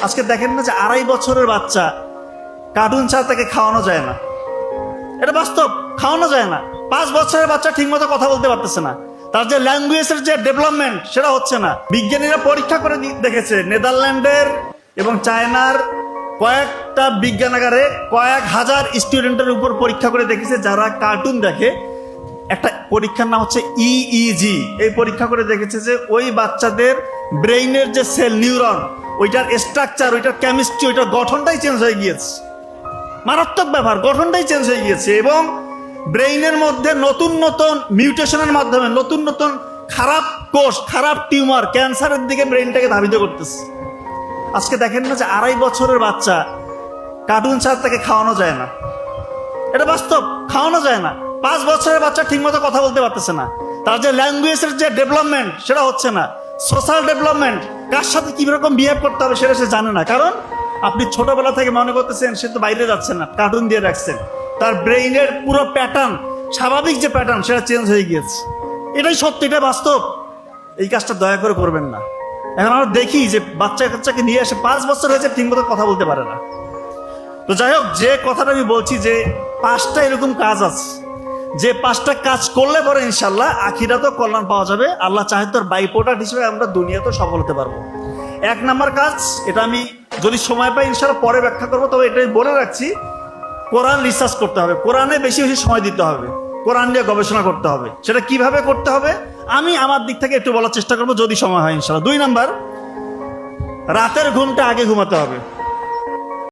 আজকে দেখেন না যে 2.5 বছরের বাচ্চা কার্টুন ছাড়া তাকে খাওয়ানো যায় না। এটা বাস্তব, খাওয়ানো যায় না। 5 বছরের বাচ্চা ঠিকমতো কথা বলতে পারতেছে না, তার যে ল্যাঙ্গুয়েজের যে ডেভেলপমেন্ট সেটা হচ্ছে না। বিজ্ঞানীরা পরীক্ষা করে দেখেছে, নেদারল্যান্ডের এবং চায়নার কয়েকটা বিজ্ঞানাগারে কয়েক হাজার স্টুডেন্টের উপর পরীক্ষা করে দেখেছে যারা কার্টুন দেখে। একটা পরীক্ষার নাম হচ্ছে ইইজি। এই পরীক্ষা করে দেখেছে যে ওই বাচ্চাদের ব্রেইনের যে সেল নিউরন, ওইটার স্ট্রাকচার, ওইটার কেমিস্ট্রি, ওইটার গঠনটাই চেঞ্জ হয়ে গিয়েছে। মারাত্মক ব্যাপার, গঠনটাই চেঞ্জ হয়ে গিয়েছে এবং ব্রেইনের মধ্যে নতুন নতুন মিউটেশনের মাধ্যমে নতুন নতুন খারাপ কোষ, খারাপ টিউমার, ক্যান্সারের দিকে ব্রেইনটাকে ধাবিত করতেছে। আজকে দেখেন না যে 2.5 বছরের বাচ্চা কার্টুন ছাড়া তাকে খাওয়ানো যায় না। এটা বাস্তব, খাওয়ানো যায় না। 5 বছরের বাচ্চা ঠিকমতো কথা বলতে পারতেছে না, তার যে ল্যাঙ্গুয়েজের যে ডেভেলপমেন্ট সেটা হচ্ছে না। সোশ্যাল ডেভেলপমেন্ট, কার সাথে কিরকম বিহেভ করতে হবে সেটা সে জানে না। কারণ আপনি ছোটবেলা থেকে মনে করতেছেন সে তো বাইরে যাচ্ছে না, কার্টুন দিয়ে রাখছেন। তার ব্রেইনের পুরো প্যাটার্ন, স্বাভাবিক যে প্যাটার্ন সেটা চেঞ্জ হয়ে গিয়েছে। এটাই সত্যি, এটা বাস্তব। এই কাজটা দয়া করে করবেন না। এখন আমরা দেখি যে বাচ্চাকে নিয়ে এসে 5 বছর হয়েছে ঠিকমতো কথা বলতে পারে না। তো যাই হোক, যে কথাটা আমি বলছি যে 5টা এরকম কাজ আছে, যে 5টা কাজ করলে পরে ইনশাল্লাহ আখিরাতেও কল্যাণ পাওয়া যাবে। আল্লাহ চাহে তোর বাই প্রোডাক্ট হিসেবে আমরা দুনিয়াতেও সফল হতে পারবো। 1 নাম্বার কাজ, এটা আমি যদি সময় পাই ইনশাল্লাহ পরে ব্যাখ্যা করবো, তবে এটাই বলে রাখছি, কোরআন রিসার্চ করতে হবে, কোরআনে বেশি বেশি সময় দিতে হবে, কোরআন নিয়ে গবেষণা করতে হবে। সেটা কিভাবে করতে হবে আমি আমার দিক থেকে একটু বলার চেষ্টা করবো যদি সময় হয় ইনশাল্লাহ। 2 নাম্বার, রাতের ঘুমটা আগে ঘুমাতে হবে।